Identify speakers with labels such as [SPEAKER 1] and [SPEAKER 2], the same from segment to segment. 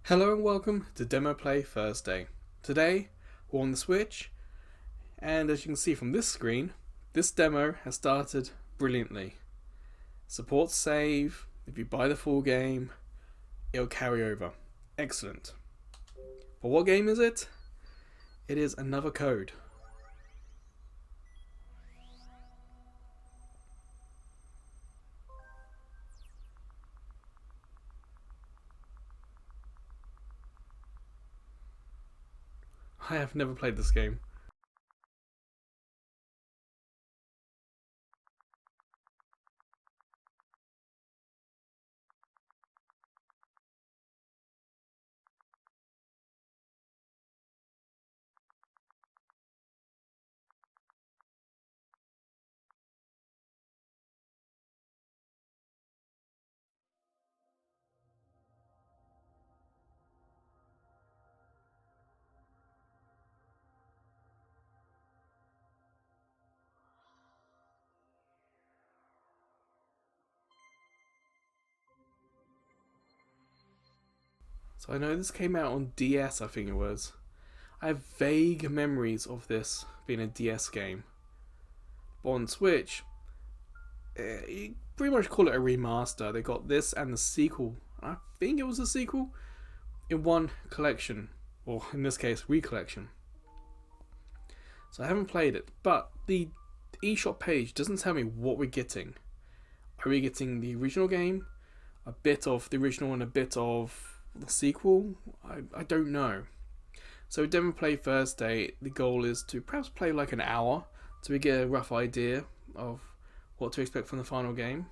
[SPEAKER 1] Hello and welcome to Demo Play Thursday. Today, we're on the Switch, and as you can see from this screen, this demo has started brilliantly. Supports save, if you buy the full game, it'll carry over. Excellent. But what game is it? It is Another Code. I have never played this game. So I know this came out on DS, I think it was. I have vague memories of this being a DS game. But on Switch, you pretty much call it a remaster. They got this and the sequel. I think it was a sequel in one collection, or in this case, Recollection. So I haven't played it, but the eShop page doesn't tell me what we're getting. Are we getting the original game, a bit of the original and a bit of the sequel? I don't know. So Demo Play Thursday, the goal is to perhaps play like an hour so we get a rough idea of what to expect from the final game.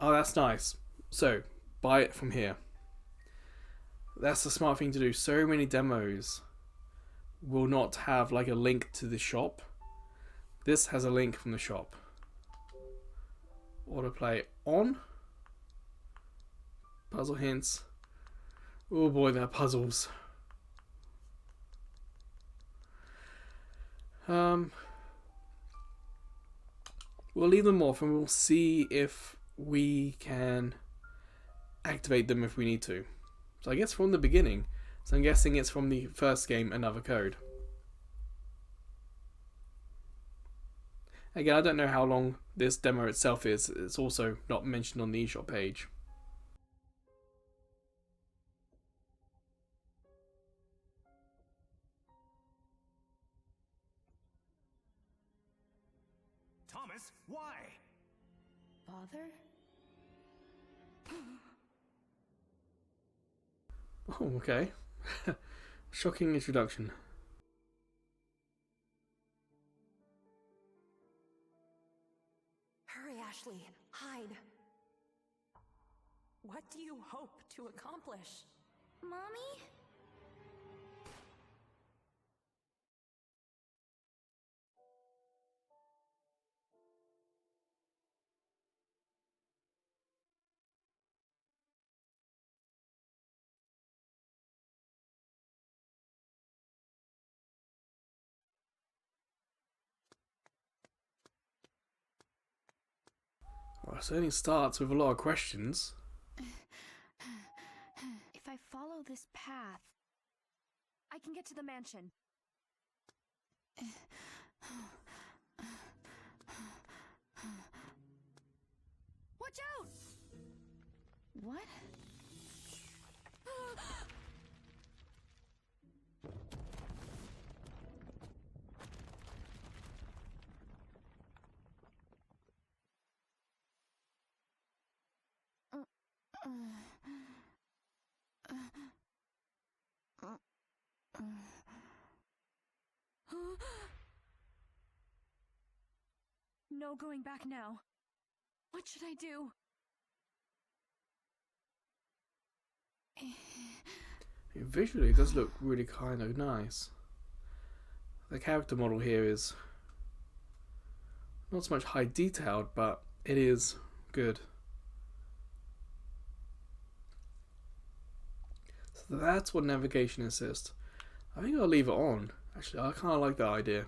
[SPEAKER 1] Oh, that's nice. So, buy it from here. That's the smart thing to do. So many demos will not have like a link to the shop. This has a link from the shop. Autoplay on. Puzzle hints. Oh boy, they're puzzles. We'll leave them off and we'll see if we can activate them if we need to. So I guess from the beginning. So I'm guessing it's from the first game, Another Code. Again, I don't know how long this demo itself is. It's also not mentioned on the eShop page.
[SPEAKER 2] Thomas, why?
[SPEAKER 3] Father?
[SPEAKER 1] Oh, okay. Shocking introduction.
[SPEAKER 3] Hurry, Ashley. Hide. What do you hope to accomplish? Mommy?
[SPEAKER 1] Well, it certainly starts with a lot of questions.
[SPEAKER 4] If I follow this path, I can get to the mansion. Watch out! What? No going back now. What should I do?
[SPEAKER 1] Visually, it does look really kind of nice. The character model here is not so much high detailed, but it is good. So that's what navigation assist. I think I'll leave it on. Actually, I kind of like that idea.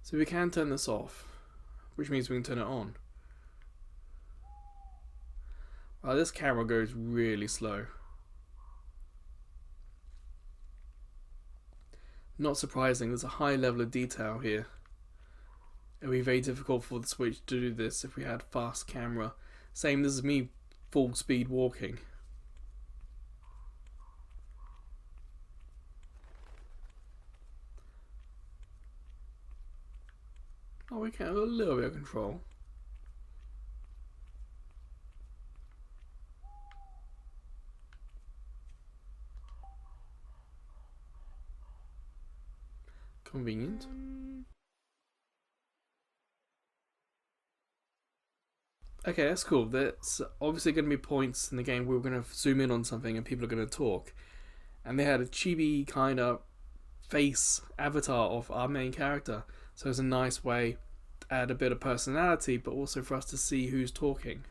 [SPEAKER 1] So we can turn this off, which means we can turn it on. Wow, this camera goes really slow. Not surprising, there's a high level of detail here. It would be very difficult for the Switch to do this if we had fast camera. Same, this is me full speed walking. Oh, we can have a little bit of control. Convenient. Okay, that's cool. There's obviously going to be points in the game where we're going to zoom in on something and people are going to talk. And they had a chibi kind of face avatar of our main character. So it's a nice way to add a bit of personality, but also for us to see who's talking.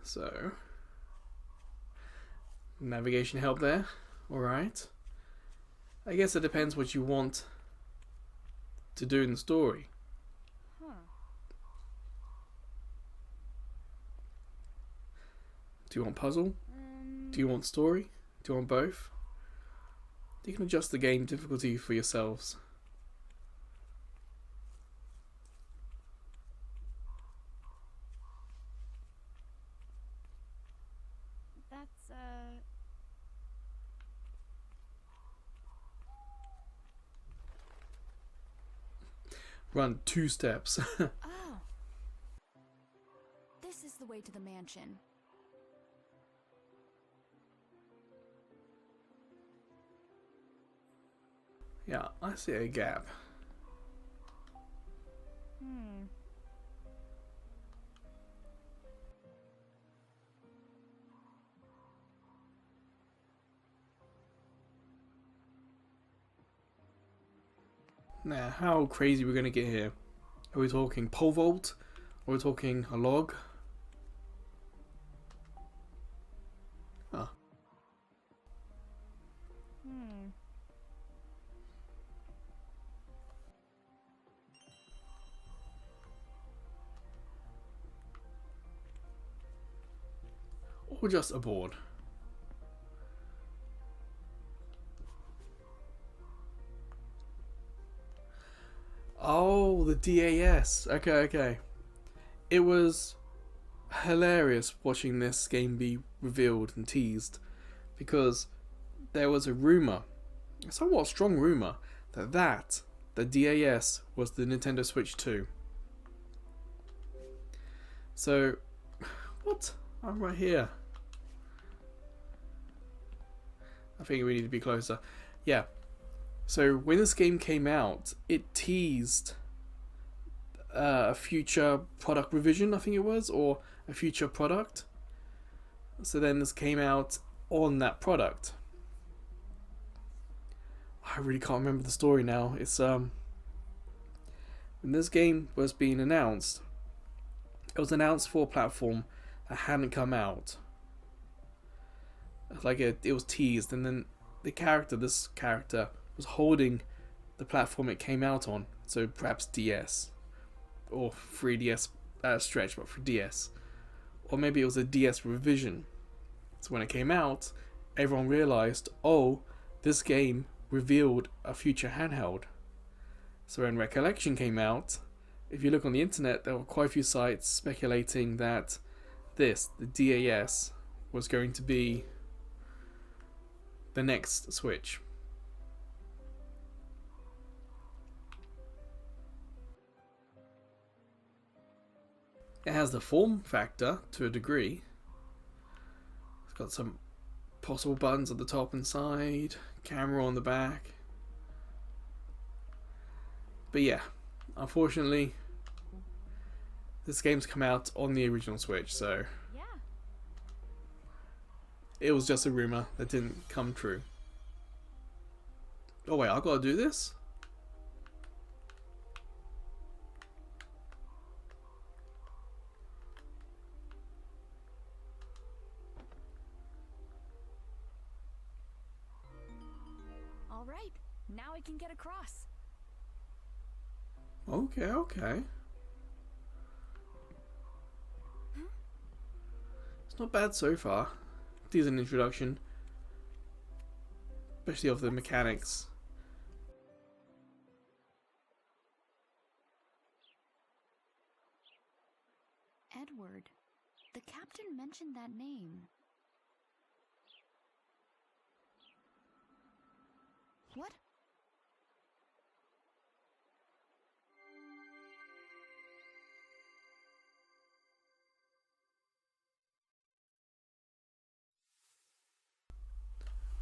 [SPEAKER 1] So, navigation help there. Alright. I guess it depends what you want to do in the story. Do you want puzzle? Do you want story? Do you want both? You can adjust the game difficulty for yourselves.
[SPEAKER 4] That's,
[SPEAKER 1] Run 2 steps.
[SPEAKER 4] Oh. This is the way to the mansion.
[SPEAKER 1] Yeah, I see a gap. Now, how crazy are we going to get here? Are we talking pole vault? Are we talking a log? Ah. Or just a board. Oh, the DAS. Okay. It was hilarious watching this game be revealed and teased, because there was a rumour, a somewhat strong rumour, that the DAS was the Nintendo Switch 2. So, what? I'm right here. I think we need to be closer. Yeah. So when this game came out, it teased a future product revision, I think it was, or a future product. So then this came out on that product. I really can't remember the story now. It's when this game was being announced, it was announced for a platform that hadn't come out. Like it was teased, and then this character was holding the platform it came out on, so perhaps DS or 3DS stretch, but for DS, or maybe it was a DS revision. So when it came out, everyone realized, oh, this game revealed a future handheld. So when Recollection came out, if you look on the internet, there were quite a few sites speculating that the DAS, was going to be the next Switch. It has the form factor to a degree. It's got some possible buttons at the top and side, camera on the back. But yeah, unfortunately, this game's come out on the original Switch, so
[SPEAKER 4] Yeah.
[SPEAKER 1] it was just a rumor that didn't come true. Oh wait, I've got to do this?
[SPEAKER 4] right, now I can get across.
[SPEAKER 1] Okay, okay. It's not bad so far. Decent introduction. Especially of the mechanics.
[SPEAKER 4] Edward. The captain mentioned that name. What?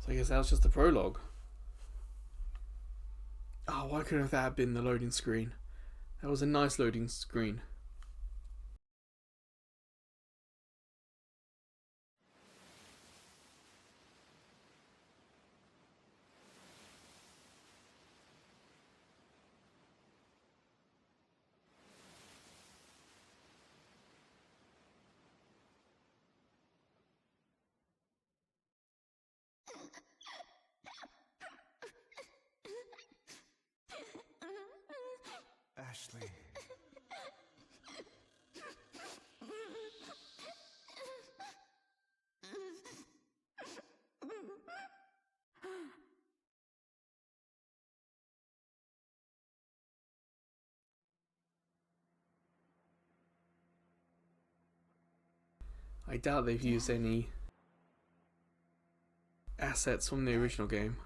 [SPEAKER 1] So I guess that was just the prologue. Oh, why couldn't that have been the loading screen? That was a nice loading screen.
[SPEAKER 2] Ashley.
[SPEAKER 1] I doubt they've used any assets from the original game.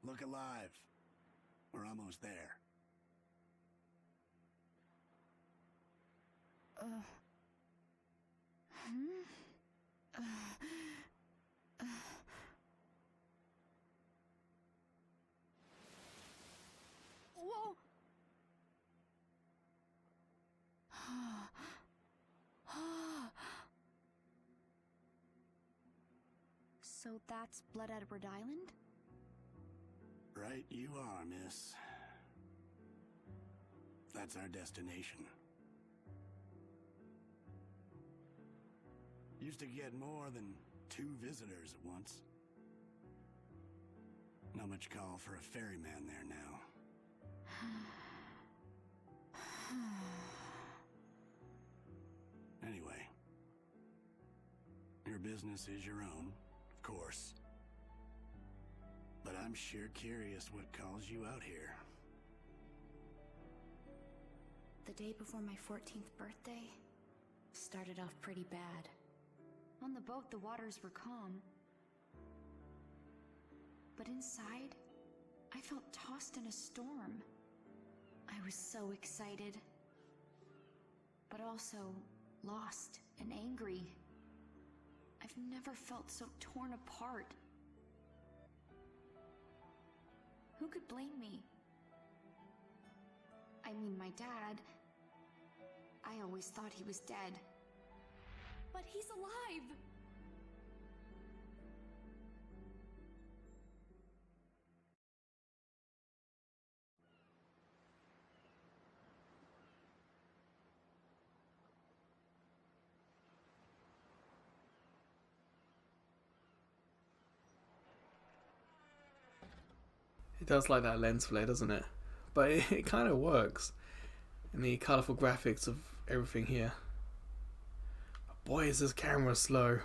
[SPEAKER 2] Look alive. We're almost there.
[SPEAKER 4] Whoa! So that's Blood Edward Island?
[SPEAKER 2] Right you are, miss. That's our destination. Used to get more than 2 visitors at once. Not much call for a ferryman there now. Anyway, your business is your own, of course. But I'm sure curious what calls you out here.
[SPEAKER 4] The day before my 14th birthday started off pretty bad. On the boat, the waters were calm. But inside, I felt tossed in a storm. I was so excited, but also lost and angry. I've never felt so torn apart. Who could blame me? I mean, my dad. I always thought he was dead. But he's alive!
[SPEAKER 1] It does like that lens flare, doesn't it? But it kind of works. And the colourful graphics of everything here. Boy, is this camera slow.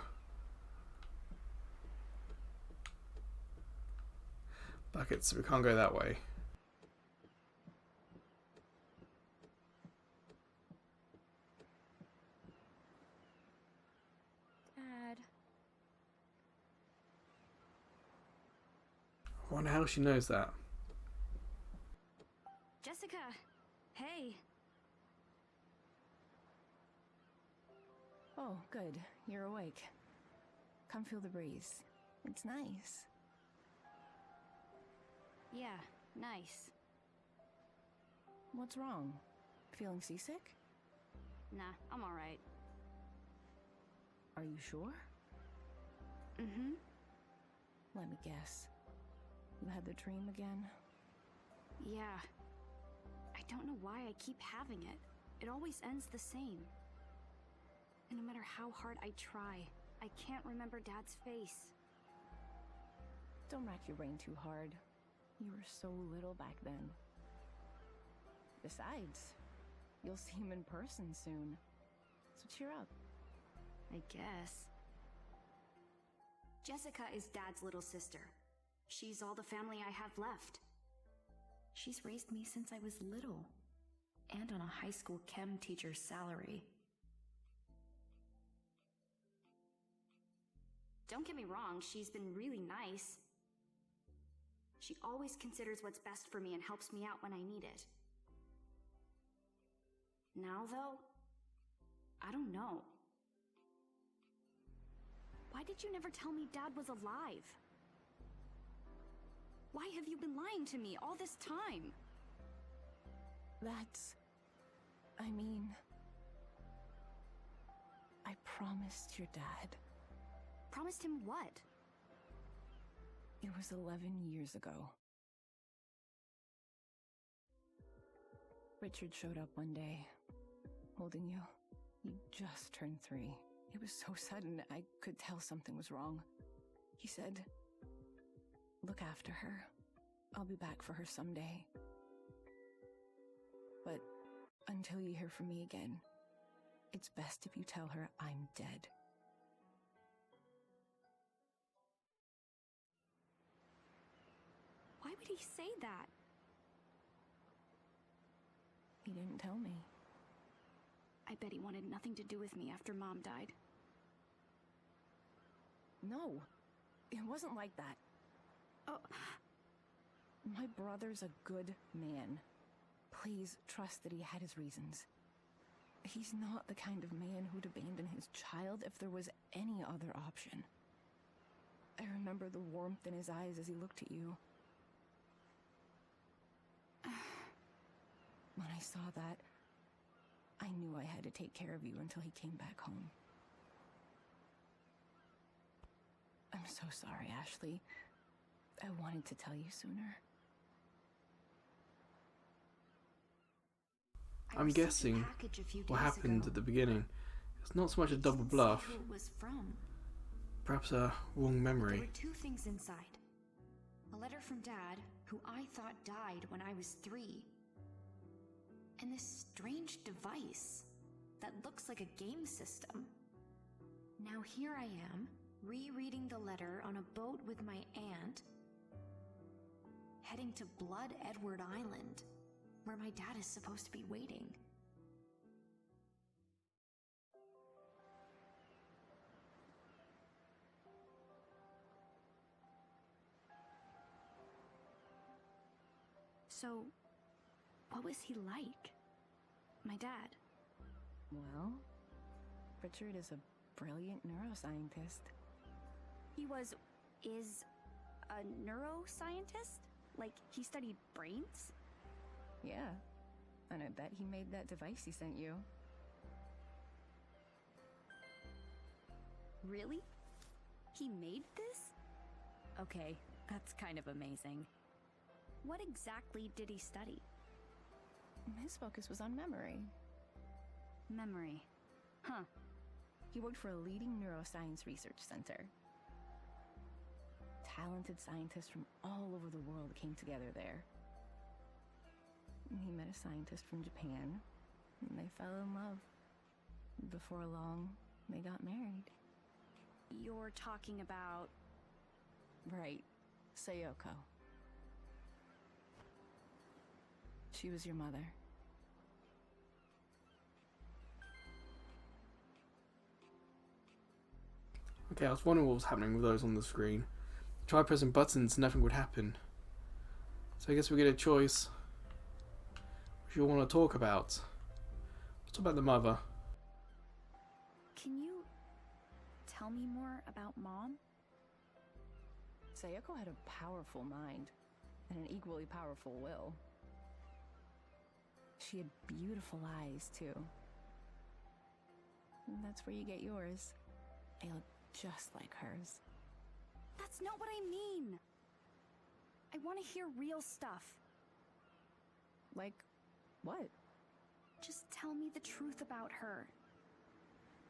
[SPEAKER 1] Buckets, we can't go that way.
[SPEAKER 4] Dad.
[SPEAKER 1] I wonder how she knows that.
[SPEAKER 4] Jessica! Hey!
[SPEAKER 5] Oh, good. You're awake. Come feel the breeze. It's nice.
[SPEAKER 4] Yeah, nice.
[SPEAKER 5] What's wrong? Feeling seasick?
[SPEAKER 4] Nah, I'm alright.
[SPEAKER 5] Are you sure?
[SPEAKER 4] Mm-hmm.
[SPEAKER 5] Let me guess. You had the dream again?
[SPEAKER 4] Yeah. I don't know why I keep having it. It always ends the same. And no matter how hard I try, I can't remember Dad's face.
[SPEAKER 5] Don't rack your brain too hard. You were so little back then. Besides, you'll see him in person soon. So cheer up.
[SPEAKER 4] I guess. Jessica is Dad's little sister. She's all the family I have left. She's raised me since I was little, and on a high school chem teacher's salary. Don't get me wrong, she's been really nice. She always considers what's best for me and helps me out when I need it. Now, though, I don't know. Why did you never tell me Dad was alive? Why have you been lying to me all this time?
[SPEAKER 5] I promised your dad.
[SPEAKER 4] Promised him what?
[SPEAKER 5] It was 11 years ago. Richard showed up one day, holding you. You just turned 3. It was so sudden, I could tell something was wrong. He said, "Look after her. I'll be back for her someday. But until you hear from me again, it's best if you tell her I'm dead."
[SPEAKER 4] Why would he say that?
[SPEAKER 5] He didn't tell me.
[SPEAKER 4] I bet he wanted nothing to do with me after Mom died.
[SPEAKER 5] No, it wasn't like that.
[SPEAKER 4] Oh,
[SPEAKER 5] My brother's a good man. Please trust that he had his reasons. He's not the kind of man who'd abandon his child if there was any other option. I remember the warmth in his eyes as he looked at you. When I saw that, I knew I had to take care of you until he came back home. I'm so sorry, Ashley. I wanted to tell you sooner.
[SPEAKER 4] I
[SPEAKER 1] I'm
[SPEAKER 4] received a
[SPEAKER 1] guessing
[SPEAKER 4] package a few
[SPEAKER 1] what
[SPEAKER 4] days
[SPEAKER 1] happened
[SPEAKER 4] ago.
[SPEAKER 1] at the beginning is not so much a
[SPEAKER 4] It
[SPEAKER 1] double
[SPEAKER 4] didn't say
[SPEAKER 1] bluff,
[SPEAKER 4] who it was from.
[SPEAKER 1] perhaps a wrong
[SPEAKER 4] There
[SPEAKER 1] memory.
[SPEAKER 4] were 2 things inside. A letter from Dad, who I thought died when I was 3. And this strange device that looks like a game system. Now here I am, rereading the letter on a boat with my aunt, heading to Blood Edward Island, where my dad is supposed to be waiting. So, what was he like? My dad.
[SPEAKER 5] Well, Richard is a brilliant neuroscientist.
[SPEAKER 4] He is a neuroscientist? Like, he studied brains?
[SPEAKER 5] Yeah, and I bet he made that device he sent you.
[SPEAKER 4] Really? He made this? Okay, that's kind of amazing. What exactly did he study?
[SPEAKER 5] His focus was on memory.
[SPEAKER 4] Memory. Huh.
[SPEAKER 5] He worked for a leading neuroscience research center. Talented scientists from all over the world came together there. He met a scientist from Japan, and they fell in love. Before long, they got married.
[SPEAKER 4] You're talking about...
[SPEAKER 5] Right, Sayoko. She was your mother.
[SPEAKER 1] Okay, I was wondering what was happening with those on the screen. Try pressing buttons, nothing would happen. So I guess we get a choice. What you want to talk about? Let's talk about the mother.
[SPEAKER 4] Can you tell me more about Mom?
[SPEAKER 5] Sayoko had a powerful mind and an equally powerful will. She had beautiful eyes, too. And that's where you get yours. They look just like hers.
[SPEAKER 4] That's not what I mean! I want to hear real stuff.
[SPEAKER 5] Like, what?
[SPEAKER 4] Just tell me the truth about her.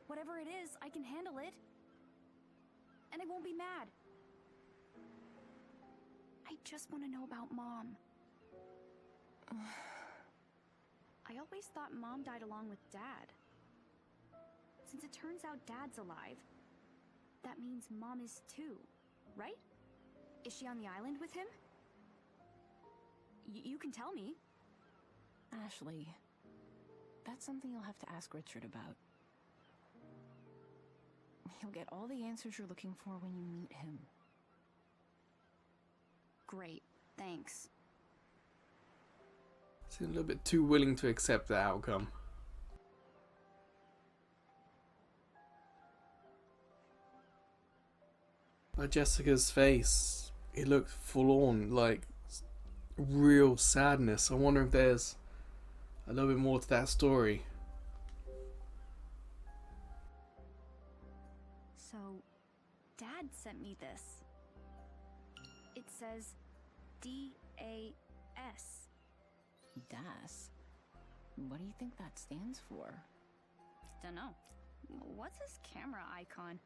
[SPEAKER 3] Whatever it is, I can handle it. And I won't be mad. I just want to know about Mom. I always thought Mom died along with Dad. Since it turns out Dad's alive, that means Mom is too, right? Is she on the island with him? You can tell me.
[SPEAKER 5] Ashley, that's something you'll have to ask Richard about. He'll get all the answers you're looking for when you meet him.
[SPEAKER 3] Great, thanks.
[SPEAKER 1] Seems a little bit too willing to accept the outcome. Like Jessica's face, it looked full on, like real sadness. I wonder if there's a little bit more to that story.
[SPEAKER 3] So, Dad sent me this. It says DAS.
[SPEAKER 5] DAS? What do you think that stands for?
[SPEAKER 3] Dunno. What's his camera icon?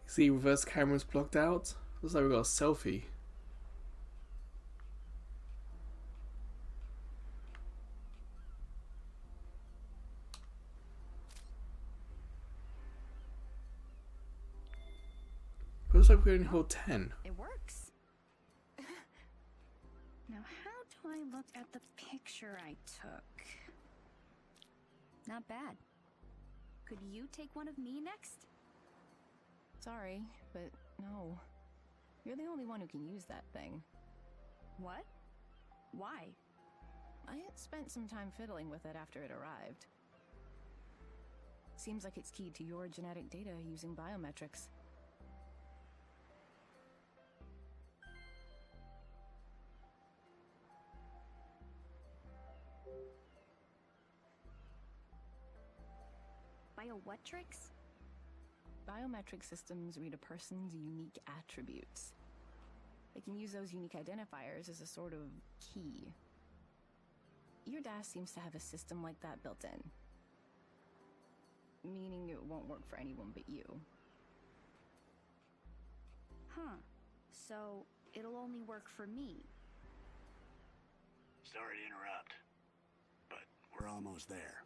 [SPEAKER 1] See, reverse camera's blocked out. Looks like we got a selfie. Looks like we're in hole 10.
[SPEAKER 3] It works. Now, how do I look at the picture I took? Not bad. Could you take one of me next?
[SPEAKER 5] Sorry, but no. You're the only one who can use that thing.
[SPEAKER 3] What? Why?
[SPEAKER 5] I had spent some time fiddling with it after it arrived. Seems like it's keyed to your genetic data using biometrics.
[SPEAKER 3] What tricks?
[SPEAKER 5] Biometric systems read a person's unique attributes. They can use those unique identifiers as a sort of key. Your DAS seems to have a system like that built in. Meaning it won't work for anyone but you.
[SPEAKER 3] Huh. So, it'll only work for me.
[SPEAKER 2] Sorry to interrupt, but we're almost there.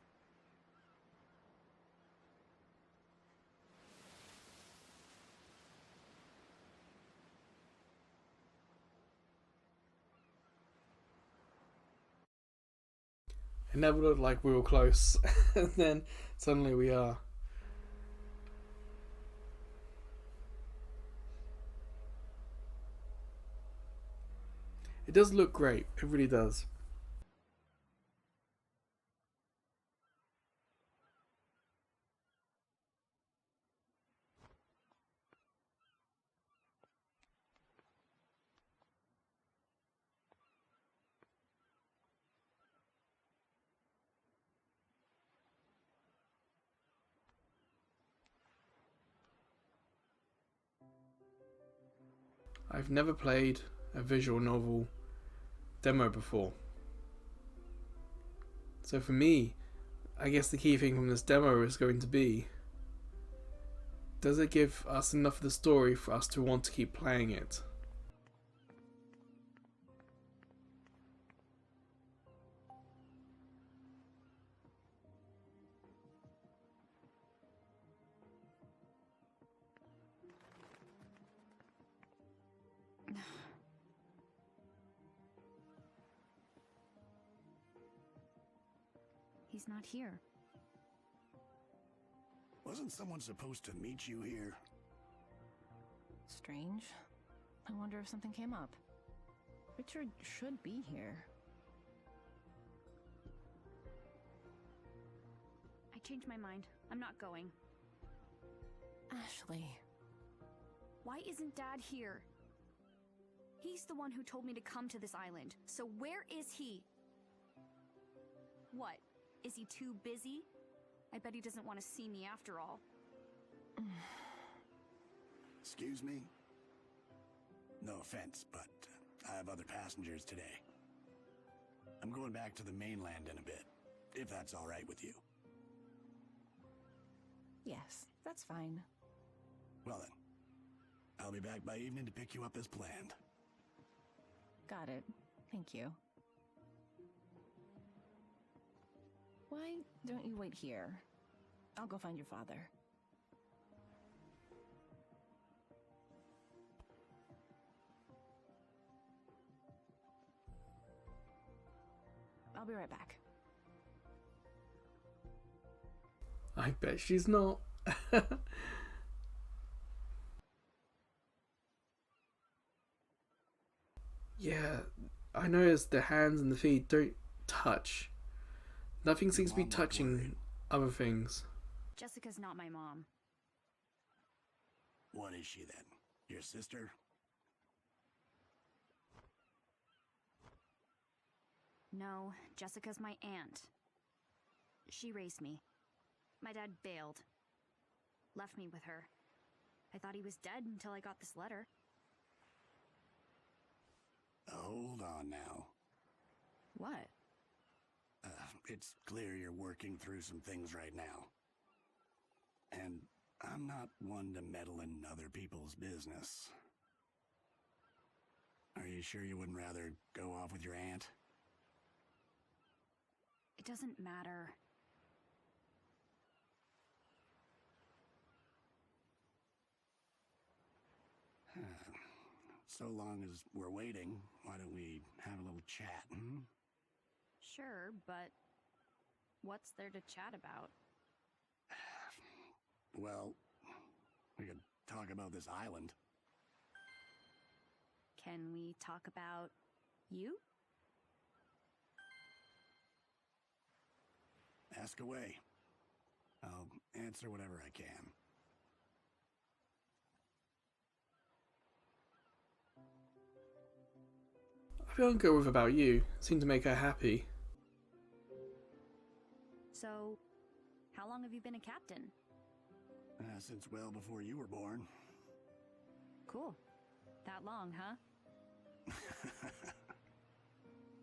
[SPEAKER 1] It never looked like we were close, and then suddenly we are. It does look great, it really does. I've never played a visual novel demo before. So for me, I guess the key thing from this demo is going to be, does it give us enough of the story for us to want to keep playing it?
[SPEAKER 3] He's not here.
[SPEAKER 2] Wasn't someone supposed to meet you here?
[SPEAKER 5] Strange. I wonder if something came up. Richard should be here.
[SPEAKER 3] I changed my mind. I'm not going.
[SPEAKER 5] Ashley.
[SPEAKER 3] Why isn't Dad here? He's the one who told me to come to this island. So where is he? What? Is he too busy? I bet he doesn't want to see me after all.
[SPEAKER 2] Excuse me? No offense, but I have other passengers today. I'm going back to the mainland in a bit, if that's all right with you.
[SPEAKER 5] Yes, that's fine.
[SPEAKER 2] Well then, I'll be back by evening to pick you up as planned.
[SPEAKER 5] Got it. Thank you. Why don't you wait here? I'll go find your father. I'll be right back.
[SPEAKER 1] I bet she's not. Yeah, I noticed the hands and the feet don't touch. Nothing seems to be
[SPEAKER 2] Mom looked
[SPEAKER 1] touching
[SPEAKER 2] worried.
[SPEAKER 1] other things.
[SPEAKER 3] Jessica's not my mom.
[SPEAKER 2] What is she then? Your sister?
[SPEAKER 3] No, Jessica's my aunt. She raised me. My dad bailed. Left me with her. I thought he was dead until I got this letter.
[SPEAKER 2] Hold on now.
[SPEAKER 3] What?
[SPEAKER 2] It's clear you're working through some things right now. And I'm not one to meddle in other people's business. Are you sure you wouldn't rather go off with your aunt?
[SPEAKER 3] It doesn't matter.
[SPEAKER 2] So long as we're waiting, why don't we have a little chat, hmm?
[SPEAKER 3] Sure, but what's there to chat about?
[SPEAKER 2] Well, we could talk about this island.
[SPEAKER 3] Can we talk about you?
[SPEAKER 2] Ask away. I'll answer whatever I can.
[SPEAKER 1] I feel I'll go with about you. Seem to make her happy.
[SPEAKER 3] So, how long have you been a captain?
[SPEAKER 2] Since well before you were born.
[SPEAKER 3] Cool. That long, huh?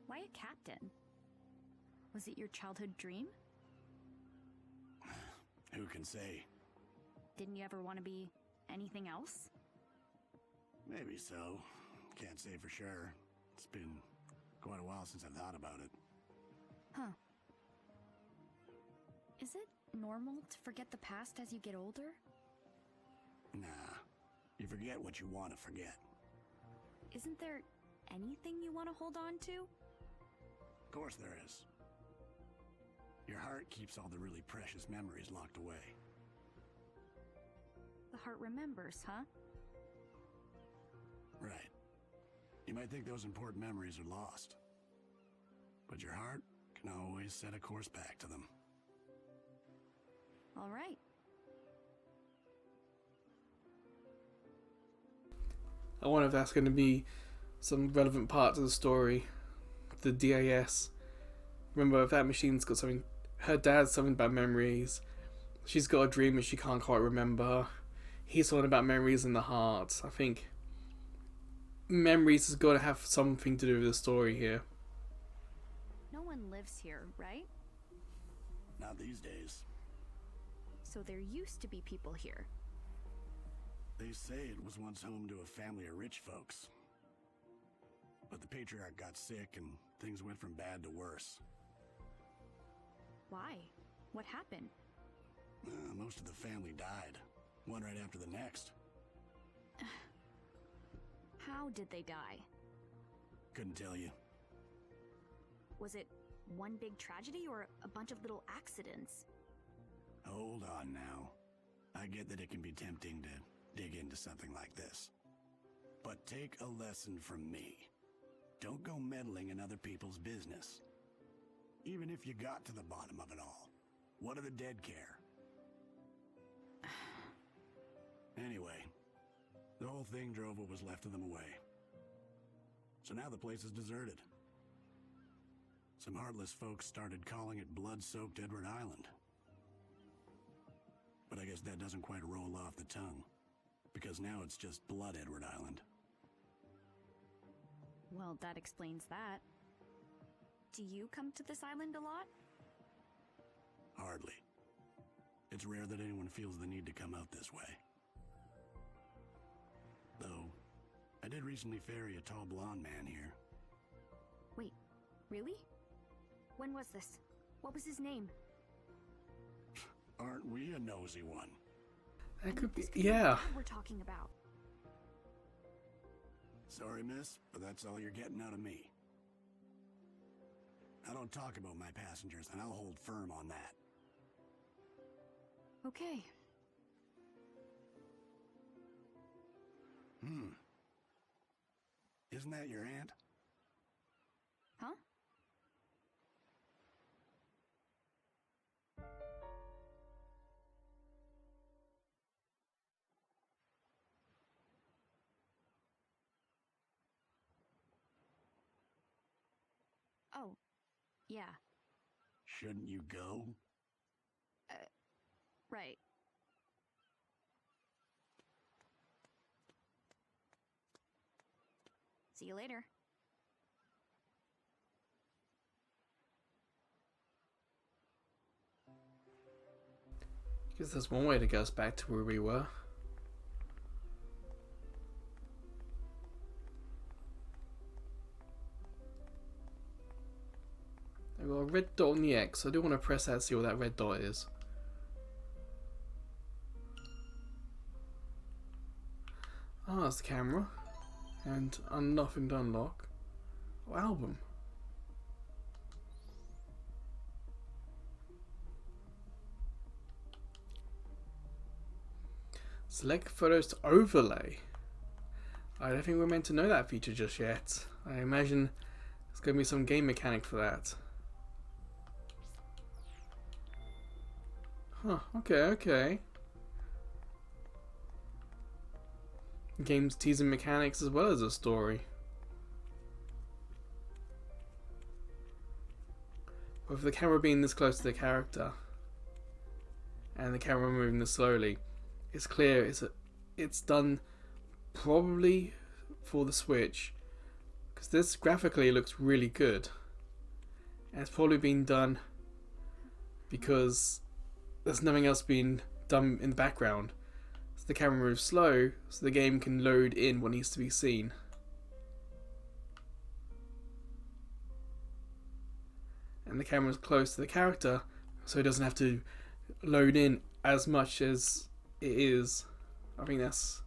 [SPEAKER 3] Why a captain? Was it your childhood dream?
[SPEAKER 2] Who can say?
[SPEAKER 3] Didn't you ever want to be anything else?
[SPEAKER 2] Maybe so. Can't say for sure. It's been quite a while since I thought about it.
[SPEAKER 3] Huh. Is it normal to forget the past as you get older?
[SPEAKER 2] Nah. You forget what you want to forget.
[SPEAKER 3] Isn't there anything you want to hold on to?
[SPEAKER 2] Of course there is. Your heart keeps all the really precious memories locked away.
[SPEAKER 3] The heart remembers, huh?
[SPEAKER 2] Right. You might think those important memories are lost. But your heart can always set a course back to them.
[SPEAKER 3] All right.
[SPEAKER 1] I wonder if that's going to be some relevant part to the story. The DAS. Remember, if that machine's got something... Her dad's something about memories. She's got a dream that she can't quite remember. He's talking about memories in the heart. I think memories has got to have something to do with the story here.
[SPEAKER 3] No one lives here, right?
[SPEAKER 2] Not these days.
[SPEAKER 3] So there used to be people here.
[SPEAKER 2] They say it was once home to a family of rich folks. But the patriarch got sick and things went from bad to worse.
[SPEAKER 3] Why? What happened?
[SPEAKER 2] Most of the family died, one right after the next.
[SPEAKER 3] How did they die?
[SPEAKER 2] Couldn't tell you.
[SPEAKER 3] Was it one big tragedy or a bunch of little accidents?
[SPEAKER 2] Hold on now. I get that it can be tempting to dig into something like this. But take a lesson from me. Don't go meddling in other people's business. Even if you got to the bottom of it all, what do the dead care? Anyway, the whole thing drove what was left of them away. So now the place is deserted. Some heartless folks started calling it blood-soaked Edward Island. Just that doesn't quite roll off the tongue. Because now it's just Blood Edward Island.
[SPEAKER 3] Well, that explains that. Do you come to this island a lot?
[SPEAKER 2] Hardly. It's rare that anyone feels the need to come out this way. Though, I did recently ferry a tall blonde man here.
[SPEAKER 3] Wait, really? When was this? What was his name?
[SPEAKER 2] Aren't we a nosy one?
[SPEAKER 1] That could be,
[SPEAKER 3] This could be the
[SPEAKER 1] yeah.
[SPEAKER 3] dad we're talking about.
[SPEAKER 2] Sorry, miss, but that's all you're getting out of me. I don't talk about my passengers, and I'll hold firm on that.
[SPEAKER 3] Okay.
[SPEAKER 2] Isn't that your aunt?
[SPEAKER 3] Huh? Oh, yeah,
[SPEAKER 2] Shouldn't you go?
[SPEAKER 3] right. See you later.
[SPEAKER 1] Guess there's one way to get us back to where we were. I've got a red dot on the X. I do want to press that to see what that red dot is. Ah, that's the camera. And nothing to unlock. Oh, album. Select photos to overlay. I don't think we're meant to know that feature just yet. I imagine there's going to be some game mechanic for that. Huh, okay. Game's teasing mechanics as well as a story. With the camera being this close to the character and the camera moving this slowly, it's clear it's done probably for the Switch, because this graphically looks really good, and it's probably been done because there's nothing else being done in the background. So the camera moves slow so the game can load in what needs to be seen. And the camera's close to the character so it doesn't have to load in as much as it is. I think that's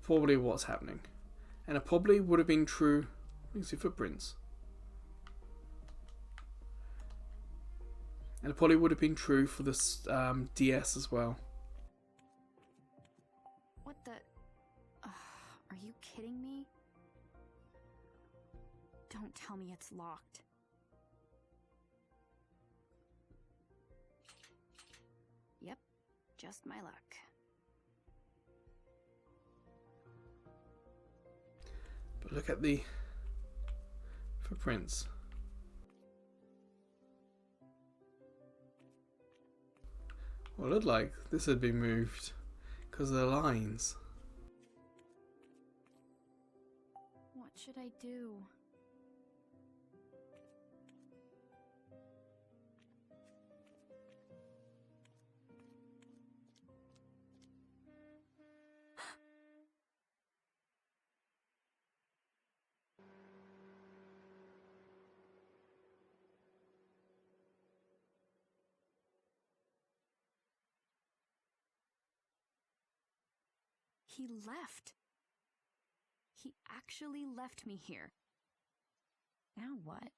[SPEAKER 1] probably what's happening. And it probably would have been true. You can see footprints. And it probably would have been true for this DS as well.
[SPEAKER 3] What the... are you kidding me? Don't tell me it's locked. Yep, just my luck.
[SPEAKER 1] But look at the footprints. Well, it looked like this had been moved because of the lines.
[SPEAKER 3] What should I do? He left. He actually left me here. Now what?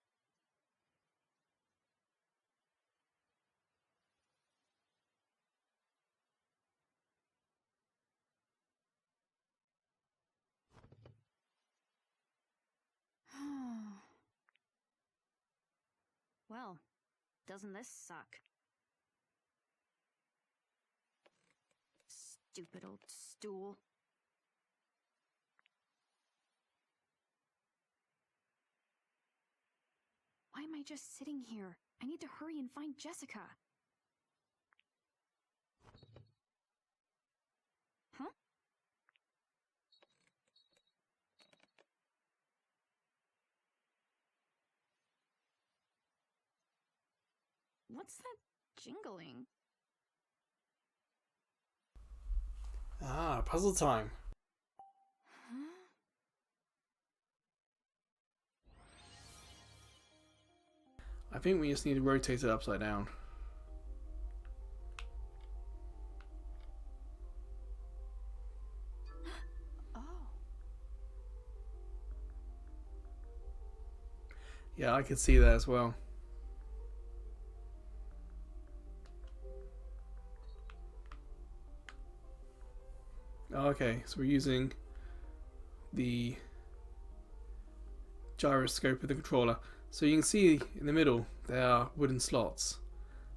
[SPEAKER 3] Well, doesn't this suck? Stupid old stool. Why am I just sitting here? I need to hurry and find Jessica. What's that jingling?
[SPEAKER 1] Ah, puzzle time.
[SPEAKER 3] Huh?
[SPEAKER 1] I think we just need to rotate it upside down.
[SPEAKER 3] Oh.
[SPEAKER 1] Yeah, I could see that as well. Okay, so we're using the gyroscope of the controller. So you can see in the middle there are wooden slots.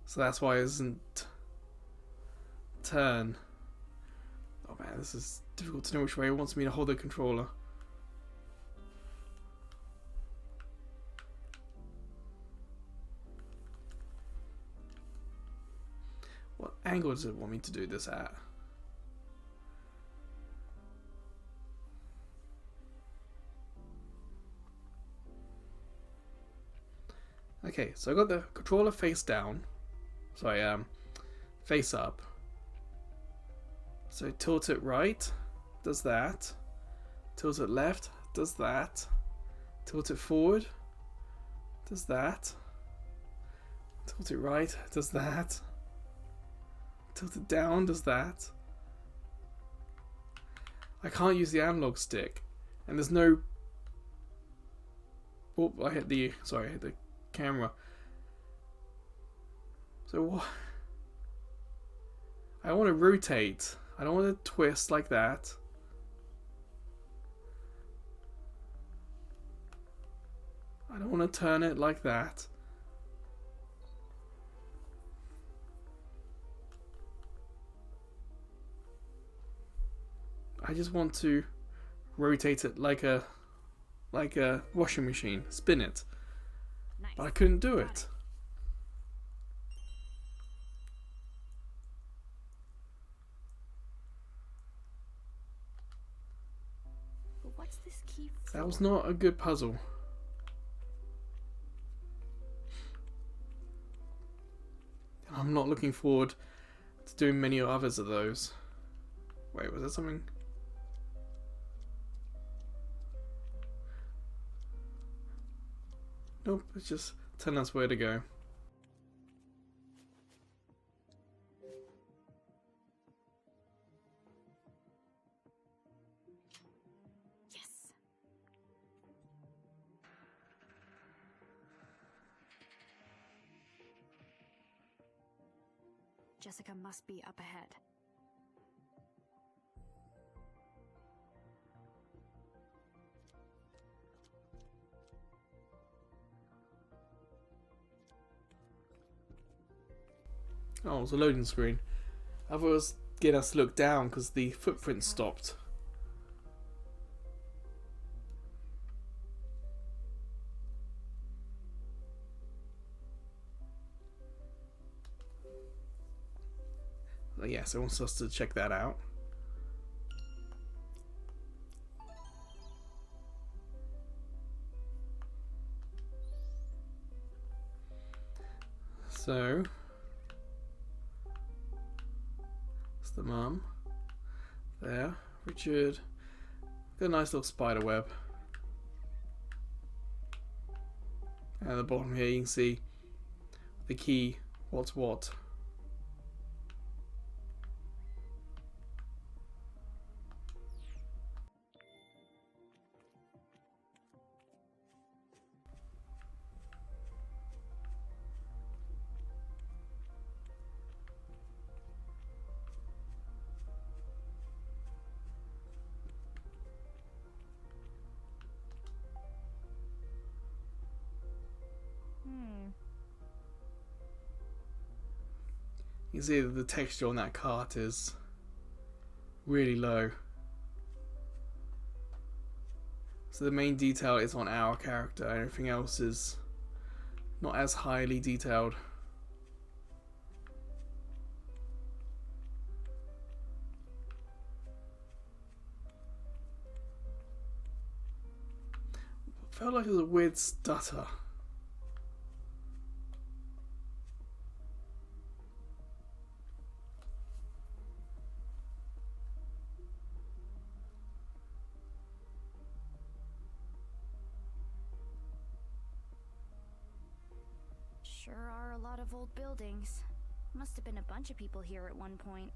[SPEAKER 1] So that's why it doesn't turn. Oh man, this is difficult to know which way it wants me to hold the controller. What angle does it want me to do this at? Okay, so I got the controller face down. Sorry, face up. So tilt it right, does that. Tilt it left, does that. Tilt it forward, does that. Tilt it right, does that. Tilt it down, does that. I can't use the analog stick, and there's no. Oh, I hit the camera. So what? I want to rotate. I don't want to twist like that. I don't want to turn it like that. I just want to rotate it like a washing machine, spin it.
[SPEAKER 3] Nice.
[SPEAKER 1] But I couldn't do it.
[SPEAKER 3] But what's this key for?
[SPEAKER 1] That was not a good puzzle. I'm not looking forward to doing many others of those. Wait, was that something? Nope, it's just telling us where to go.
[SPEAKER 3] Yes. Jessica must be up ahead.
[SPEAKER 1] Oh, it was a loading screen. I thought it was getting us to look down because the footprint stopped. Yes, it wants us to check that out. So, it's the mum. There, Richard. Got a nice little spider web. And at the bottom here you can see the key, what's what. You can see that the texture on that cart is really low. So the main detail is on our character, and everything else is not as highly detailed. Felt like it was a weird stutter.
[SPEAKER 3] Sure are a lot of old buildings. Must have been a bunch of people here at one point.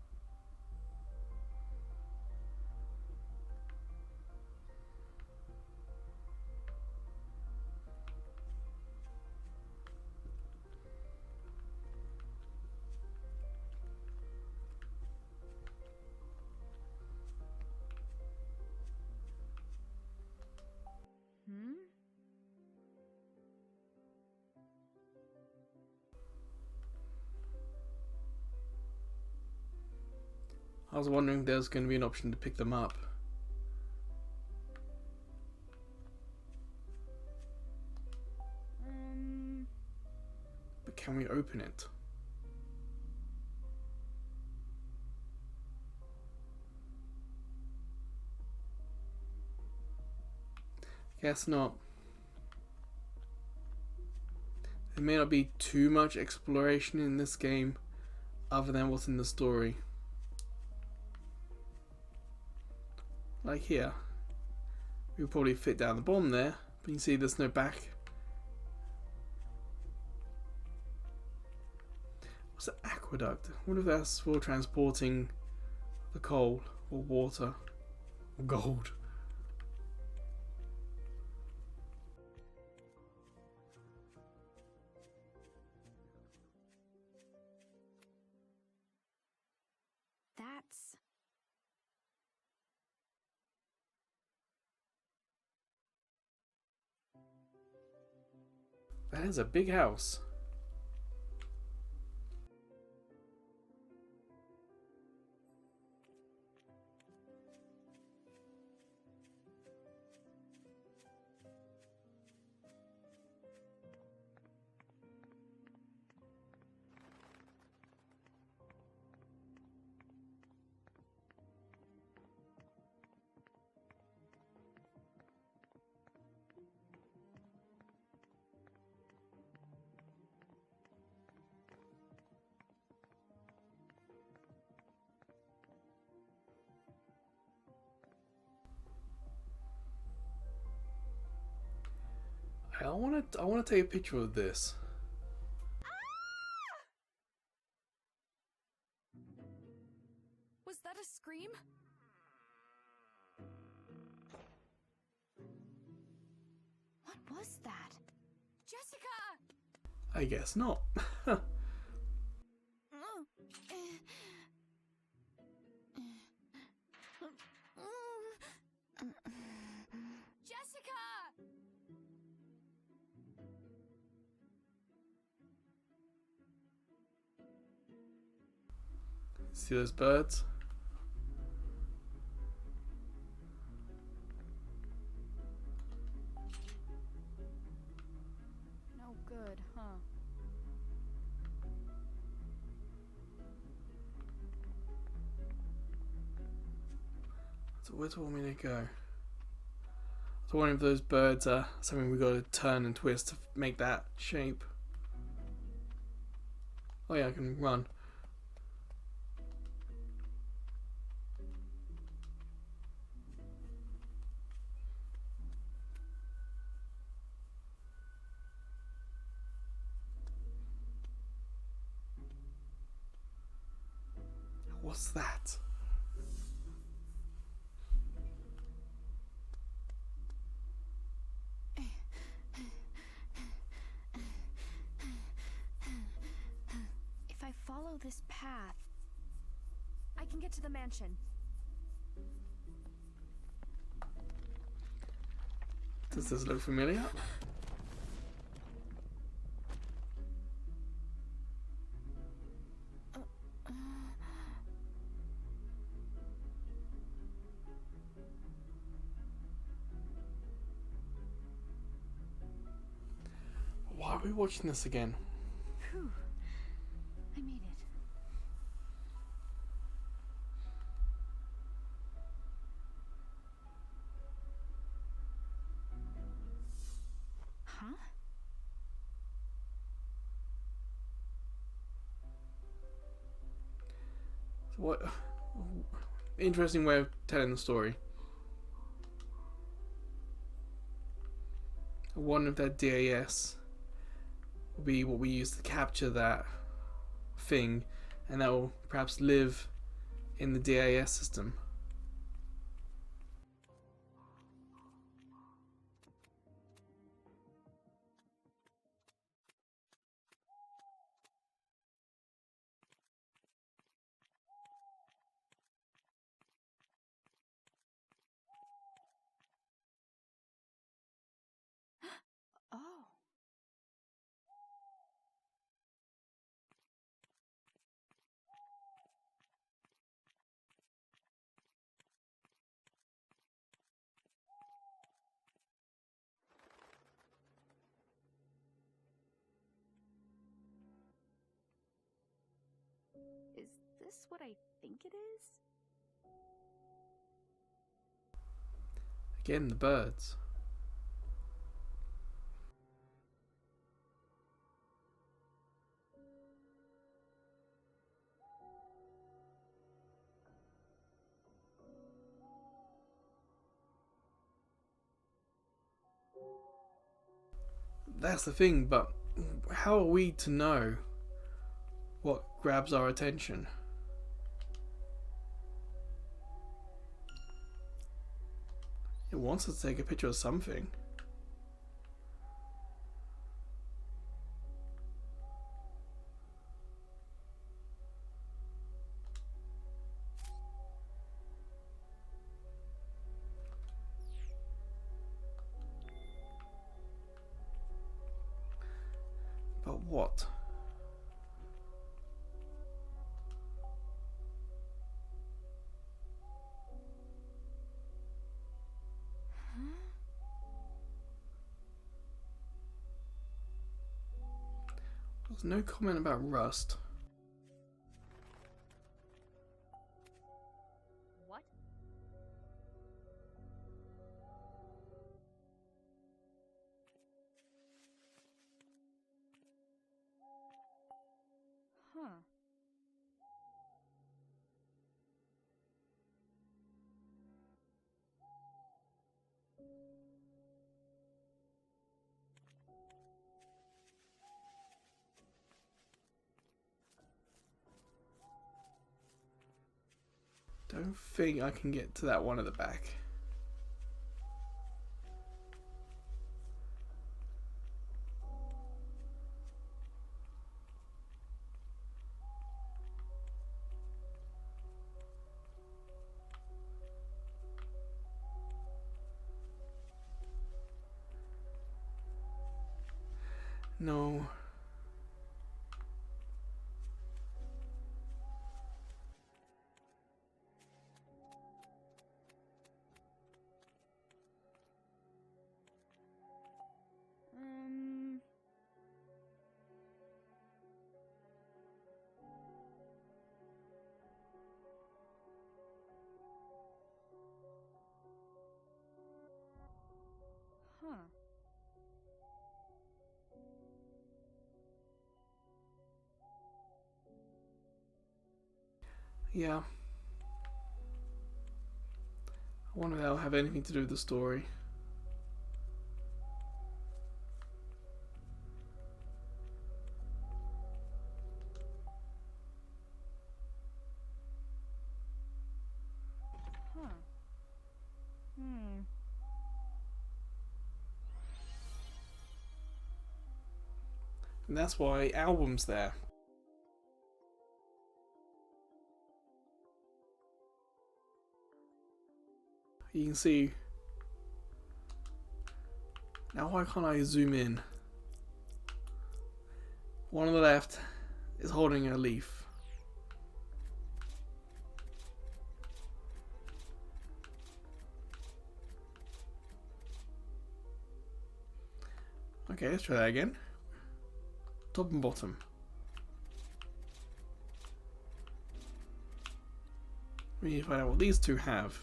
[SPEAKER 3] Hmm?
[SPEAKER 1] I was wondering if there's going to be an option to pick them up. But can we open it? Guess not. There may not be too much exploration in this game other than what's in the story. Like here. We would probably fit down the bottom there, but you can see there's no back. What's an aqueduct? I wonder if that's for transporting the coal or water or gold.
[SPEAKER 3] That's...
[SPEAKER 1] That is a big house. I want to take a picture of this.
[SPEAKER 3] Was that a scream?
[SPEAKER 4] What was that?
[SPEAKER 3] Jessica!
[SPEAKER 1] I guess not.
[SPEAKER 3] Jessica!
[SPEAKER 1] See those birds?
[SPEAKER 3] No good, huh?
[SPEAKER 1] So where do you want me to go? So one of those birds are something we got to turn and twist to make that shape. Oh yeah, I can run. What's that?
[SPEAKER 3] If I follow this path, I can get to the mansion.
[SPEAKER 1] Does this look familiar? Why are we watching this again?
[SPEAKER 3] Whew. I made it. Huh?
[SPEAKER 1] So what? Interesting way of telling the story. I wonder if that DAS will be what we use to capture that thing, and that will perhaps live in the DAS system.
[SPEAKER 3] Oh. Is this what I think it is?
[SPEAKER 1] Again, the birds. That's the thing, but how are we to know what grabs our attention? It wants us to take a picture of something. But what? There's no comment about rust.
[SPEAKER 3] What? Huh.
[SPEAKER 1] Don't think I can get to that one at the back. No.
[SPEAKER 3] Um. Huh.
[SPEAKER 1] Yeah. I wonder if that'll have anything to do with the story.
[SPEAKER 3] Huh. Hmm.
[SPEAKER 1] And that's why album's there. You can see. Now why can't I zoom in? One on the left is holding a leaf. Okay, let's try that again. Top and bottom. We need to find out what these two have.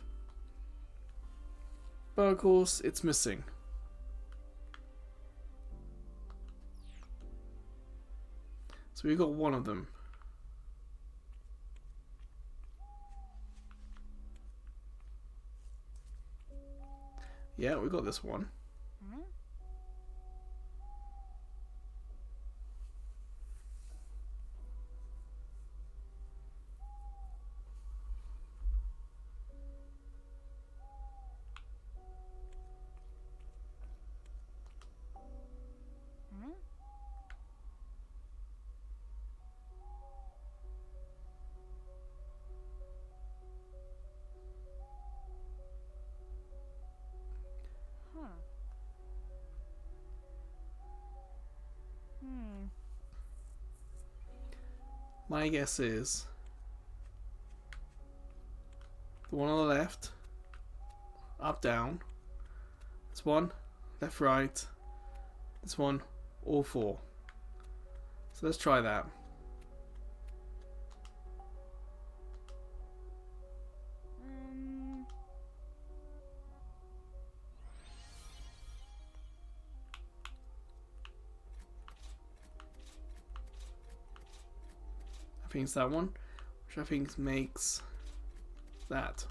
[SPEAKER 1] But of course, it's missing. So we've got one of them. Yeah, we got this one.
[SPEAKER 3] Huh?
[SPEAKER 1] My guess is the one on the left, up, down. This one, left, right. This one, all four. So let's try that. I think it's that one, which I think makes that.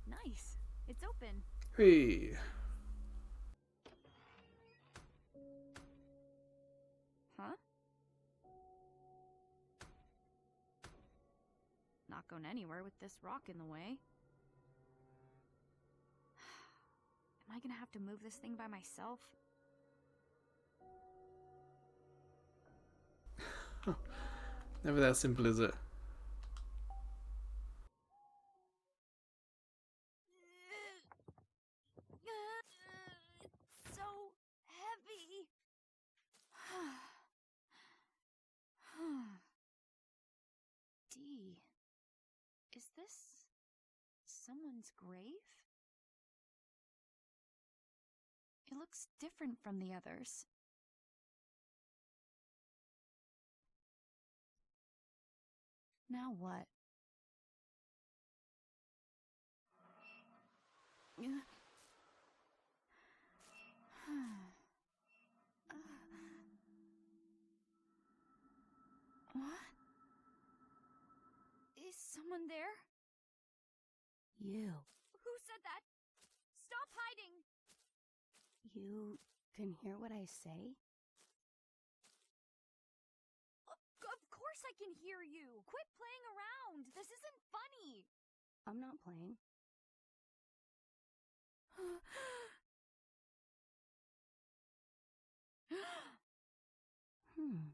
[SPEAKER 3] Nice. It's open.
[SPEAKER 1] Hey.
[SPEAKER 3] Huh? Not going anywhere with this rock in the way. Am I gonna have to move this thing by myself?
[SPEAKER 1] Never that simple, is it?
[SPEAKER 3] It's so heavy. D. Is this someone's grave? It looks different from the others. Now what? What? Is someone there?
[SPEAKER 6] You.
[SPEAKER 3] Who said that? Stop hiding!
[SPEAKER 6] You can hear what I say?
[SPEAKER 3] Of course I can hear you! Quit playing around! This isn't funny!
[SPEAKER 6] I'm not playing. Hmm.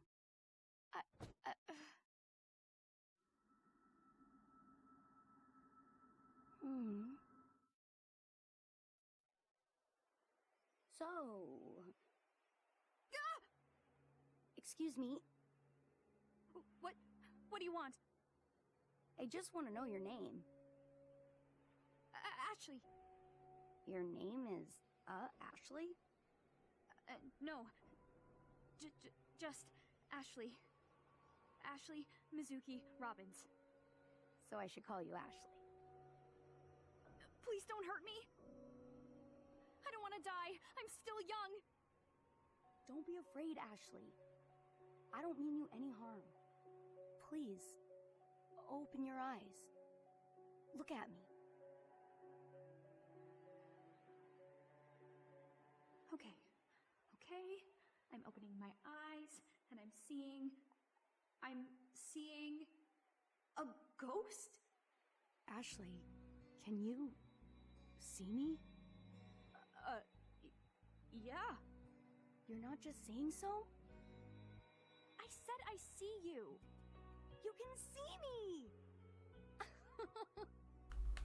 [SPEAKER 6] Hmm. So... Excuse me,
[SPEAKER 3] What do you want?
[SPEAKER 6] I just want to know your name.
[SPEAKER 3] Ashley.
[SPEAKER 6] Your name is, Ashley?
[SPEAKER 3] No. Just Ashley. Ashley Mizuki Robbins.
[SPEAKER 6] So I should call you Ashley.
[SPEAKER 3] Please don't hurt me! I don't want to die! I'm still young!
[SPEAKER 6] Don't be afraid, Ashley. I don't mean you any harm. Please, open your eyes. Look at me.
[SPEAKER 3] Okay. I'm opening my eyes, and I'm seeing a ghost?
[SPEAKER 6] Ashley, can you see me?
[SPEAKER 3] Yeah.
[SPEAKER 6] You're not just saying so?
[SPEAKER 3] I said I see you. You can see me!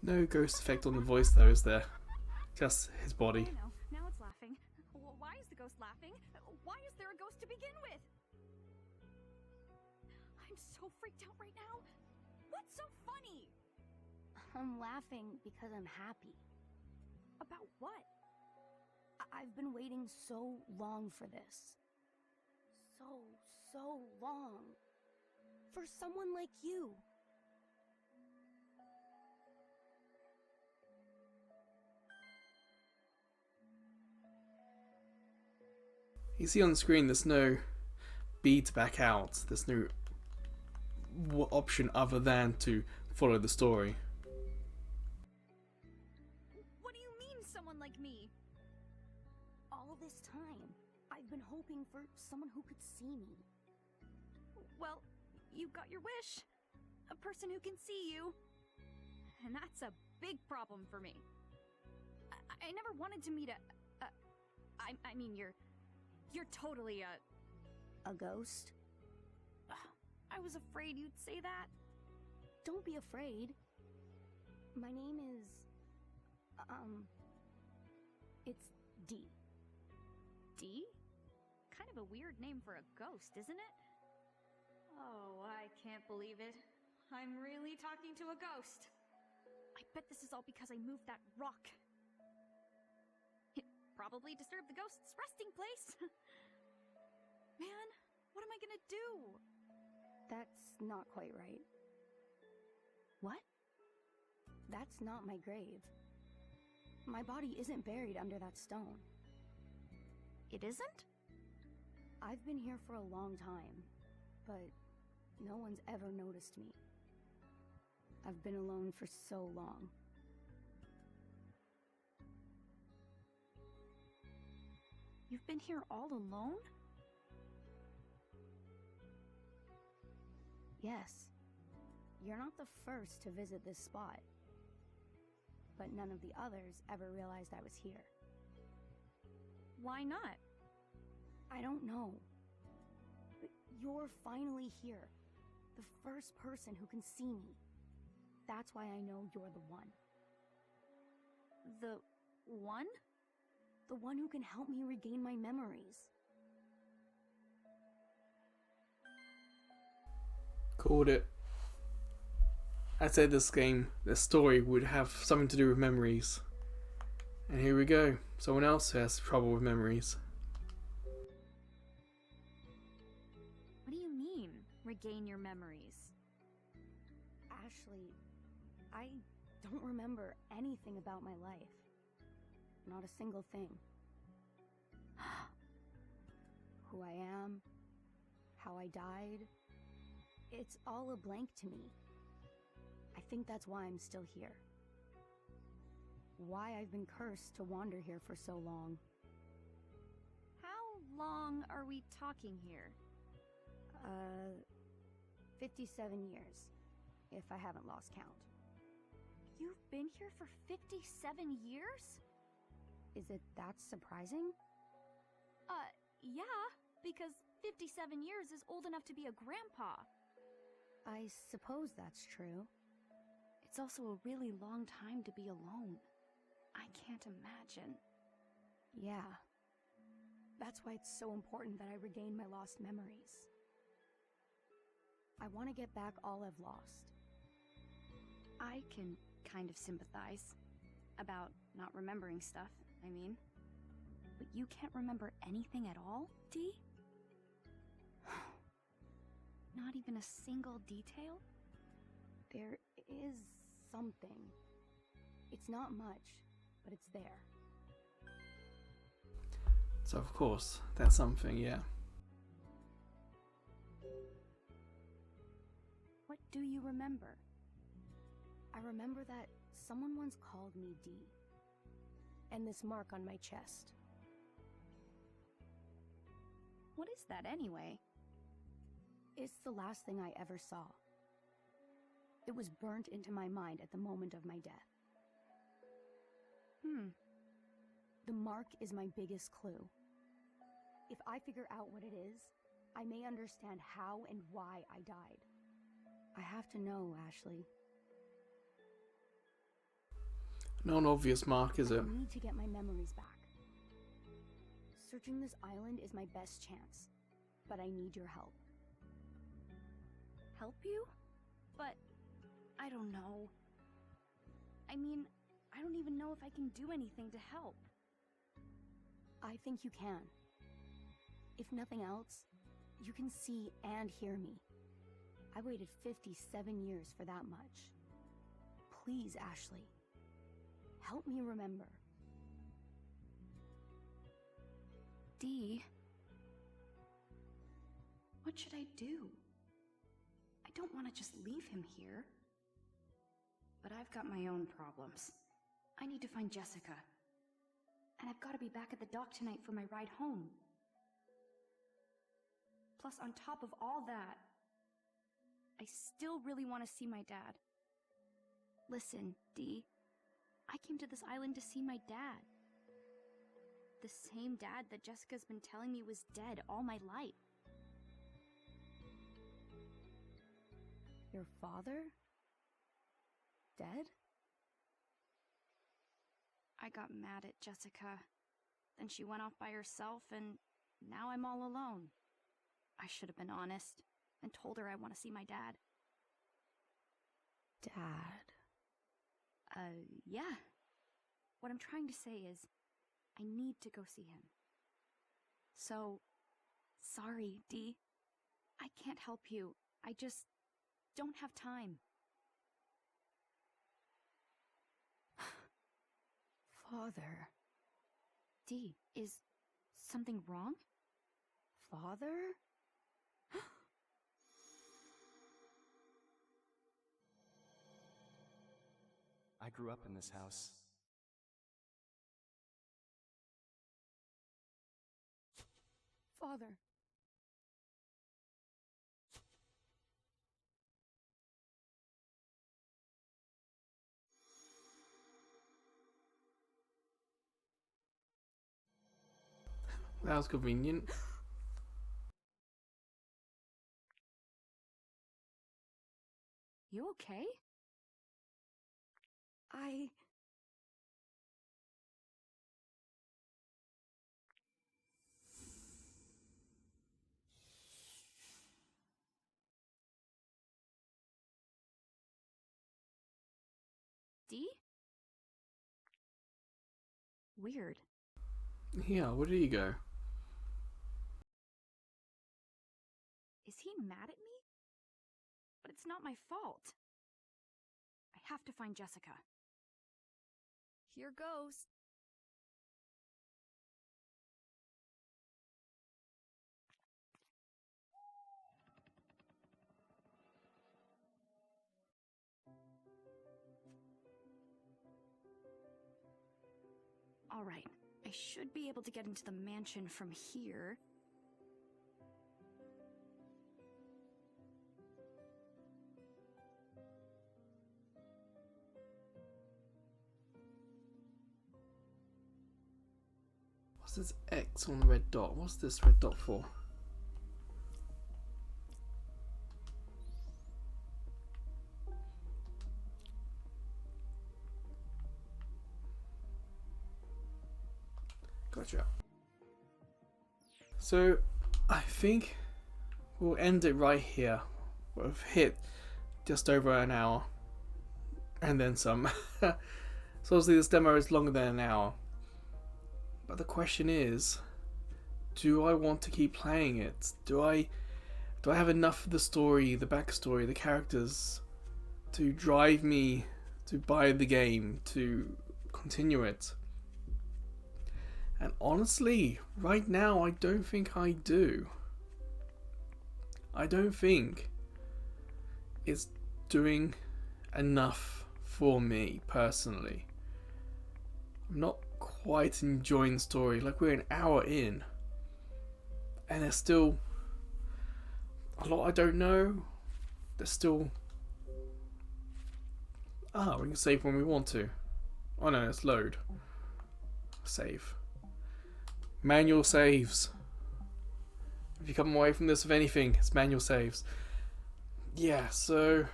[SPEAKER 1] No ghost effect on the voice though, is there? Just his body.
[SPEAKER 3] Oh no, now it's laughing. Why is the ghost laughing? Why is there a ghost to begin with? I'm so freaked out right now. What's so funny?
[SPEAKER 6] I'm laughing because I'm happy.
[SPEAKER 3] About what?
[SPEAKER 6] I've been waiting so long for this. So long. For someone like you.
[SPEAKER 1] You see on the screen there's no B to back out. There's no option other than to follow the story.
[SPEAKER 3] What do you mean, someone like me?
[SPEAKER 6] All this time, I've been hoping for someone who could see me.
[SPEAKER 3] Well, you got your wish. A person who can see you. And that's a big problem for me. I never wanted to meet I mean, you're totally
[SPEAKER 6] A ghost?
[SPEAKER 3] I was afraid you'd say that.
[SPEAKER 6] Don't be afraid. My name is... It's D.
[SPEAKER 3] Dee? Kind of a weird name for a ghost, isn't it?
[SPEAKER 4] Oh, I can't believe it. I'm really talking to a ghost.
[SPEAKER 3] I bet this is all because I moved that rock. It probably disturbed the ghost's resting place. Man, what am I gonna do?
[SPEAKER 6] That's not quite right.
[SPEAKER 3] What?
[SPEAKER 6] That's not my grave. My body isn't buried under that stone.
[SPEAKER 3] It isn't?
[SPEAKER 6] I've been here for a long time, but no one's ever noticed me. I've been alone for so long.
[SPEAKER 3] You've been here all alone?
[SPEAKER 6] Yes. You're not the first to visit this spot. But none of the others ever realized I was here.
[SPEAKER 3] Why not?
[SPEAKER 6] I don't know. But you're finally here. The first person who can see me. That's why I know you're the one.
[SPEAKER 3] The one?
[SPEAKER 6] The one who can help me regain my memories.
[SPEAKER 1] Called it. I said this story would have something to do with memories. And here we go. Someone else who has trouble with memories.
[SPEAKER 3] What do you mean, regain your memories?
[SPEAKER 6] Ashley, I don't remember anything about my life. Not a single thing. Who I am, how I died, it's all a blank to me. I think that's why I'm still here. Why I've been cursed to wander here for so long.
[SPEAKER 3] How long are we talking here?
[SPEAKER 6] 57 years, if I haven't lost count.
[SPEAKER 3] You've been here for 57 years?
[SPEAKER 6] Is it that surprising?
[SPEAKER 3] Yeah, because 57 years is old enough to be a grandpa.
[SPEAKER 6] I suppose that's true.
[SPEAKER 3] It's also a really long time to be alone. I can't imagine.
[SPEAKER 6] Yeah. That's why it's so important that I regain my lost memories. I want to get back all I've lost.
[SPEAKER 3] I can kind of sympathize. About not remembering stuff, I mean. But you can't remember anything at all, Dee? Not even a single detail?
[SPEAKER 6] There is something. It's not much, but it's there.
[SPEAKER 1] So of course, that's something, yeah.
[SPEAKER 3] What do you remember?
[SPEAKER 6] I remember that someone once called me Dee. And this mark on my chest.
[SPEAKER 3] What is that anyway?
[SPEAKER 6] It's the last thing I ever saw. It was burnt into my mind at the moment of my death. The mark is my biggest clue. If I figure out what it is, I may understand how and why I died. I have to know, Ashley.
[SPEAKER 1] Not an obvious mark, is it?
[SPEAKER 6] I need to get my memories back. Searching this island is my best chance, but I need your help.
[SPEAKER 3] Help you? But I don't know. I mean, I don't even know if I can do anything to help.
[SPEAKER 6] I think you can. If nothing else, you can see and hear me. I waited 57 years for that much. Please, Ashley. Help me remember.
[SPEAKER 4] Dee, what should I do? I don't want to just leave him here. But I've got my own problems. I need to find Jessica. And I've got to be back at the dock tonight for my ride home. Plus, on top of all that,
[SPEAKER 3] I still really want to see my dad. Listen, Dee, I came to this island to see my dad. The same dad that Jessica's been telling me was dead all my life.
[SPEAKER 6] Your father? Dead?
[SPEAKER 3] I got mad at Jessica. Then she went off by herself, and now I'm all alone. I should have been honest and told her I want to see my dad.
[SPEAKER 6] Dad.
[SPEAKER 3] Yeah. What I'm trying to say is, I need to go see him. So, sorry, Dee. I can't help you. I just don't have time.
[SPEAKER 6] Father.
[SPEAKER 3] Dee, is something wrong?
[SPEAKER 6] Father?
[SPEAKER 7] I grew up in this house.
[SPEAKER 6] Father.
[SPEAKER 1] That was convenient.
[SPEAKER 3] You okay? Dee? Weird.
[SPEAKER 1] Yeah, where did he go?
[SPEAKER 3] Is he mad at me? But it's not my fault. I have to find Jessica.
[SPEAKER 6] Here goes.
[SPEAKER 3] Alright, I should be able to get into the mansion from here.
[SPEAKER 1] What's this X on the red dot? What's this red dot for? Gotcha. So, I think we'll end it right here. We've hit just over an hour. And then some. So obviously this demo is longer than an hour. But the question is, do I want to keep playing it? Do I have enough of the story, the backstory, the characters to drive me to buy the game, to continue it? And honestly, right now I don't think I do. I don't think it's doing enough for me personally. I'm not quite enjoying the story. Like, we're an hour in and there's still a lot I don't know. There's still we can save when we want to. Oh no, it's load. Save. Manual saves. If you come away from this with anything, it's manual saves. Yeah, so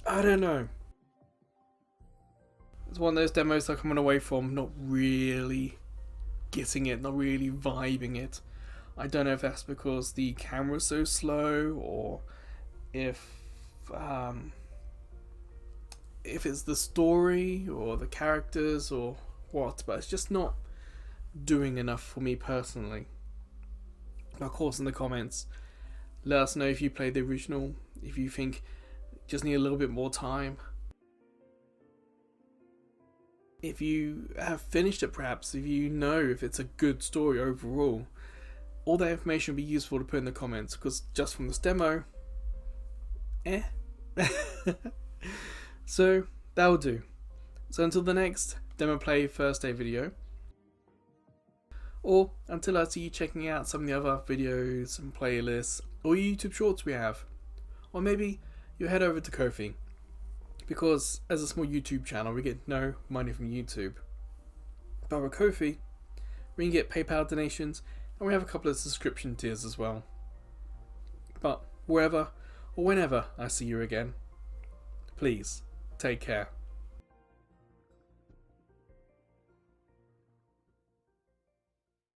[SPEAKER 1] I don't know. It's one of those demos that I'm coming away from not really getting it, not really vibing it. I don't know if that's because the camera's so slow, or if it's the story or the characters or what, but it's just not doing enough for me personally. Of course, in the comments, let us know if you played the original, if you think you just need a little bit more time. If you have finished it, perhaps, if you know if it's a good story overall, all that information would be useful to put in the comments, because just from this demo, So, that'll do. So until the next demo play first day video, or until I see you checking out some of the other videos and playlists or YouTube shorts we have, or maybe you head over to Ko-fi, because as a small YouTube channel we get no money from YouTube, but with Ko-fi we can get PayPal donations and we have a couple of subscription tiers as well. But wherever or whenever I see you again, please take care.